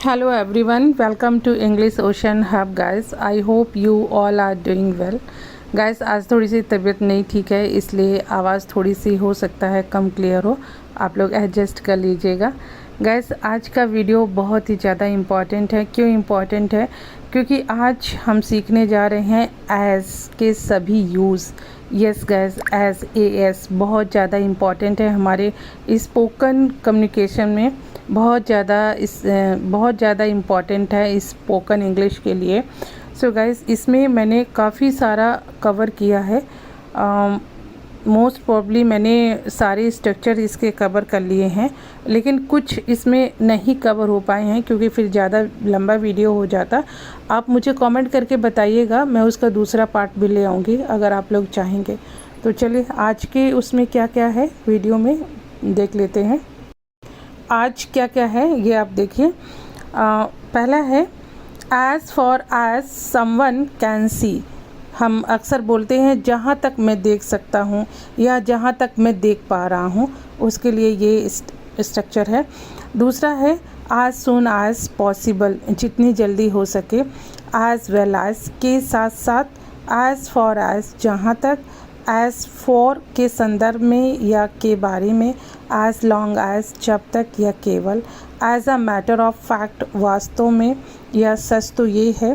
Hello everyone, welcome to English Ocean Hub guys. I hope you all are doing well. Guys आज थोड़ी सी तबीयत नहीं ठीक है, इसलिए आवाज़ थोड़ी सी हो सकता है कम क्लियर हो, आप लोग एडजस्ट कर लीजिएगा। गाइस आज का वीडियो बहुत ही ज़्यादा इम्पॉर्टेंट है। क्यों इम्पॉर्टेंट है? क्योंकि आज हम सीखने जा रहे हैं एज के सभी यूज़। यस गाइस, एज एस बहुत ज़्यादा इम्पॉर्टेंट है हमारे स्पोकन कम्युनिकेशन में, बहुत ज़्यादा इम्पॉर्टेंट है स्पोकन इंग्लिश के लिए। सो गाइस इसमें मैंने काफ़ी सारा कवर किया है। मोस्ट प्रॉब्ली मैंने सारे स्ट्रक्चर इसके कवर कर लिए हैं, लेकिन कुछ इसमें नहीं कवर हो पाए हैं क्योंकि फिर ज़्यादा लंबा वीडियो हो जाता। आप मुझे कमेंट करके बताइएगा, मैं उसका दूसरा पार्ट भी ले आऊँगी अगर आप लोग चाहेंगे। तो चलिए आज के उसमें क्या क्या है वीडियो में देख लेते हैं। आज क्या क्या है ये आप देखिए। पहला है as far as someone can see. हम अक्सर बोलते हैं जहाँ तक मैं देख सकता हूँ या जहाँ तक मैं देख पा रहा हूँ, उसके लिए ये स्ट्रक्चर है। दूसरा है एज सून एज पॉसिबल, जितनी जल्दी हो सके। एज वेल एज के साथ साथ। एज फॉर एज जहाँ तक। एज फॉर के संदर्भ में या के बारे में। एज लॉन्ग एज जब तक या केवल। As a matter of fact वास्तव में या सच तो ये है।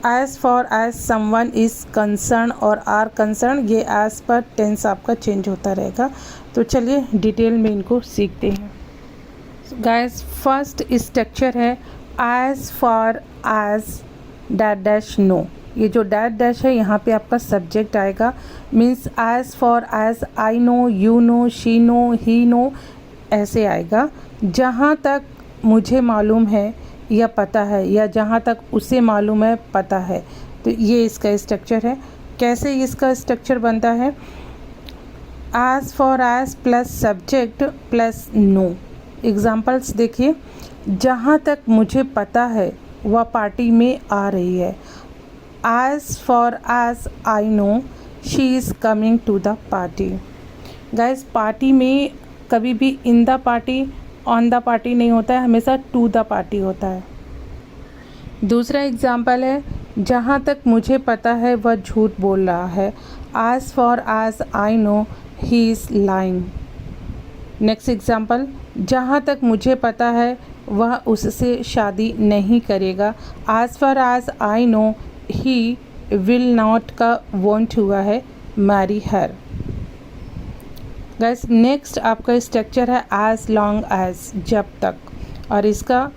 As far as someone is concern और आर कंसर्न, ये एज पर टेंस आपका चेंज होता रहेगा। तो चलिए डिटेल में इनको सीखते हैं। गाइस फर्स्ट स्ट्रक्चर है as far as dash dash know. ये जो डैश डैश है यहाँ पे आपका सब्जेक्ट आएगा। Means as far as I know, you know, she know, he know, ऐसे आएगा। जहाँ तक मुझे मालूम है या पता है, या जहाँ तक उसे मालूम है पता है। तो ये इसका स्ट्रक्चर है। कैसे इसका स्ट्रक्चर बनता है? As far as plus subject plus know. Examples देखिए। जहाँ तक मुझे पता है वह पार्टी में आ रही है। As far as I know she is coming to the party. Guys party में कभी भी in the party, on the party नहीं होता है, हमेशा टू द पार्टी होता है। दूसरा एग्जाम्पल है जहाँ तक मुझे पता है वह झूठ बोल रहा है। As far as I know he is lying. Next example, जहाँ तक मुझे पता है वह उससे शादी नहीं करेगा। As far as I know he will not का वॉन्ट हुआ है मैरी हर। गाइस नेक्स्ट आपका स्ट्रक्चर है एज लॉन्ग एज जब तक, और इसका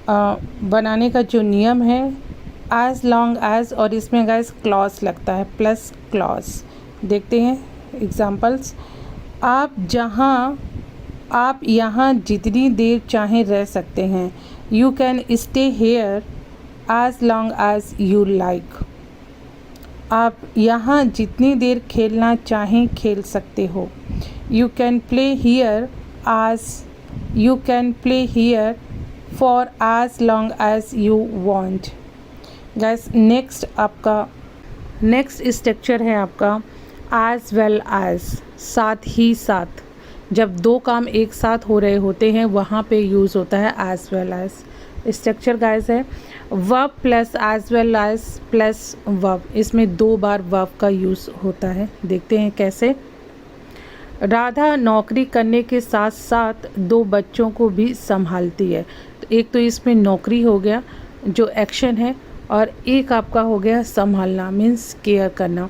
बनाने का जो नियम है एज लॉन्ग एज, और इसमें गाइस क्लॉज लगता है प्लस क्लॉज। देखते हैं एग्जांपल्स। आप यहाँ जितनी देर चाहें रह सकते हैं। You can stay here as long as you like. आप यहाँ जितनी देर खेलना चाहें खेल सकते हो। You can play here for as long as you want. Guys next आपका नेक्स्ट स्ट्रक्चर है आपका as well as, साथ ही साथ। जब दो काम एक साथ हो रहे होते हैं वहाँ पे यूज़ होता है as well as। Structure guys है verb plus as well as plus verb. इसमें 2 बार वर्ब का यूज़ होता है। देखते हैं कैसे। राधा नौकरी करने के साथ साथ 2 बच्चों को भी संभालती है। तो एक तो इसमें नौकरी हो गया जो एक्शन है, और एक आपका हो गया संभालना, मीन्स केयर करना।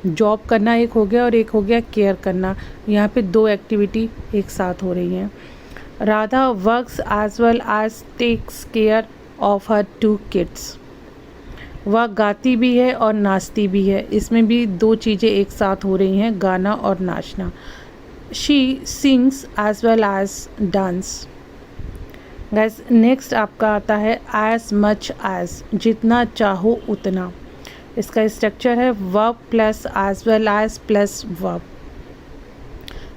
जॉब करना एक हो गया और एक हो गया केयर करना। यहाँ पे 2 एक्टिविटी एक साथ हो रही हैं। Radha works as well as takes care of her 2 kids. वह गाती भी है और नाचती भी है। इसमें भी 2 चीज़ें एक साथ हो रही हैं, गाना और नाचना। She sings as well as dance. Guys next आपका आता है एज मच एज, जितना चाहो उतना। इसका स्ट्रक्चर है verb plus as well as plus verb.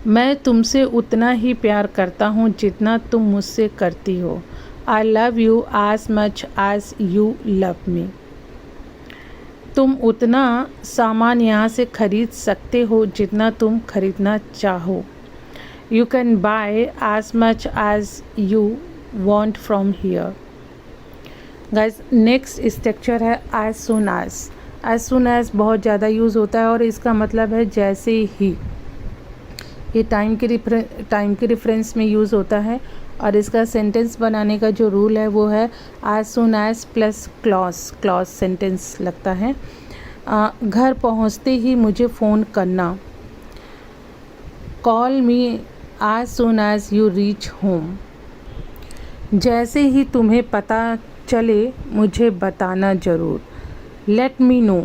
मैं तुमसे उतना ही प्यार करता हूँ जितना तुम मुझसे करती हो। I love you as much as you love me. तुम उतना सामान यहाँ से खरीद सकते हो जितना तुम खरीदना चाहो। You can buy as much as you want from here. Guys next structure है as soon as. As soon as बहुत ज़्यादा यूज़ होता है और इसका मतलब है जैसे ही। ये टाइम के रेफरेंस में यूज़ होता है और इसका सेंटेंस बनाने का जो रूल है वो है as soon as plus clause sentence लगता है। घर पहुंचते ही मुझे फ़ोन करना, call me as soon as you reach home. जैसे ही तुम्हें पता चले मुझे बताना ज़रूर। लेट मी नो,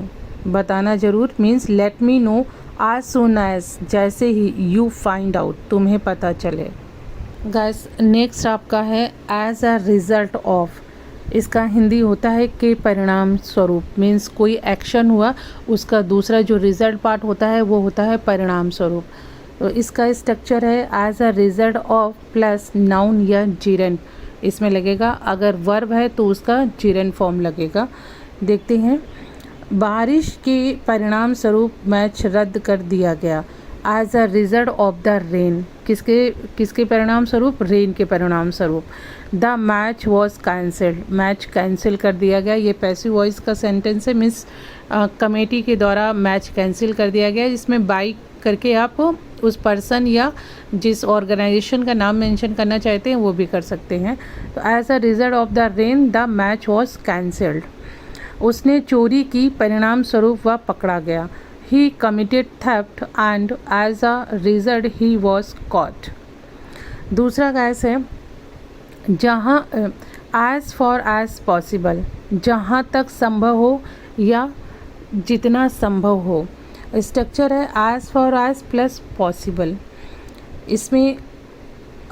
बताना ज़रूर means let me know as soon as, जैसे ही यू फाइंड आउट, तुम्हें पता चले। गाइस नेक्स्ट आपका है एज अ रिज़ल्ट ऑफ। इसका हिंदी होता है के परिणाम स्वरूप, मीन्स कोई एक्शन हुआ उसका दूसरा जो रिज़ल्ट पार्ट होता है वो होता है परिणाम स्वरूप। तो इसका स्ट्रक्चर है as a result of plus noun या जीरेंड इसमें लगेगा। अगर वर्ब है तो उसका जीरेंड फॉर्म लगेगा। देखते हैं, बारिश के परिणाम स्वरूप मैच रद्द कर दिया गया। As a result of the rain, किसके परिणाम स्वरूप? रेन के परिणाम स्वरूप। The match was cancelled, match cancel कर दिया गया। ये पैसिव वॉइस का सेंटेंस है, मीन्स कमेटी के द्वारा मैच कैंसिल कर दिया गया। जिसमें बाई करके आप उस पर्सन या जिस ऑर्गेनाइजेशन का नाम मेंशन करना चाहते हैं वो भी कर सकते हैं। तो as a result of the rain the match was cancelled. उसने चोरी की, परिणाम स्वरूप वह पकड़ा गया। He committed theft and as a result he was caught। दूसरा गाइस है जहाँ as far as possible, जहाँ तक संभव हो या जितना संभव हो। स्ट्रक्चर है as far as plus possible। इसमें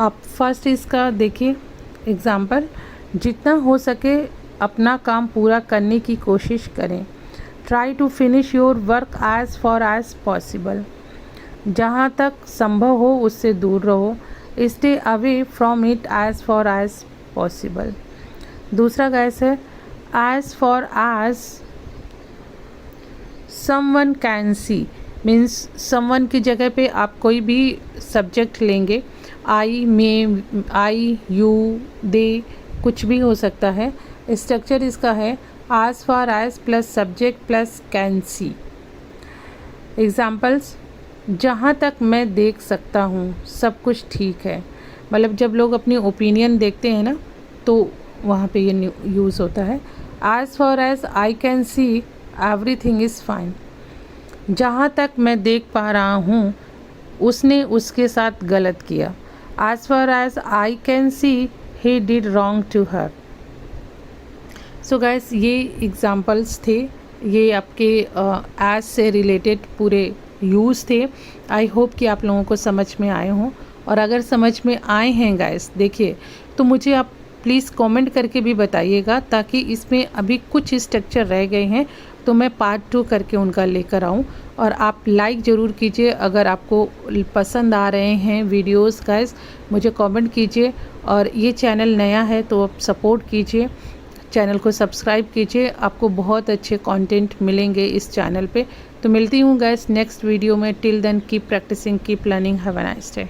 आप फर्स्ट इसका देखिए एग्जाम्पल, जितना हो सके अपना काम पूरा करने की कोशिश करें। Try to finish your work as far as possible, जहाँ तक संभव हो उससे दूर रहो। Stay away from it as far as possible. दूसरा गाइस है as far as someone can see, means someone की जगह पे आप कोई भी सब्जेक्ट लेंगे। आई, मे, आई, यू, दे, कुछ भी हो सकता है। स्ट्रक्चर इसका है as far as plus subject plus can see. Examples, जहाँ तक मैं देख सकता हूँ सब कुछ ठीक है। मतलब जब लोग अपनी ओपिनियन देखते हैं ना तो वहाँ पे ये यूज़ होता है। as far as I can see everything is fine। जहाँ तक मैं देख पा रहा हूँ उसने उसके साथ गलत किया। as far as I can see he did wrong to her। So guys ये एग्ज़ाम्पल्स थे, ये आपके एज से रिलेटेड पूरे यूज़ थे। आई होप कि आप लोगों को समझ में आए हों, और अगर समझ में आए हैं गाइस देखिए तो मुझे आप प्लीज़ कमेंट करके भी बताइएगा, ताकि इसमें अभी कुछ स्ट्रक्चर रह गए हैं तो मैं पार्ट 2 करके उनका लेकर आऊँ। और आप लाइक ज़रूर कीजिए अगर आपको पसंद आ रहे हैं वीडियोस गाइस, मुझे कमेंट कीजिए। और ये चैनल नया है तो आप सपोर्ट कीजिए, चैनल को सब्सक्राइब कीजिए, आपको बहुत अच्छे कंटेंट मिलेंगे इस चैनल पे। तो मिलती हूँ गाइस नेक्स्ट वीडियो में। Till then keep practising, keep learning, have a nice day.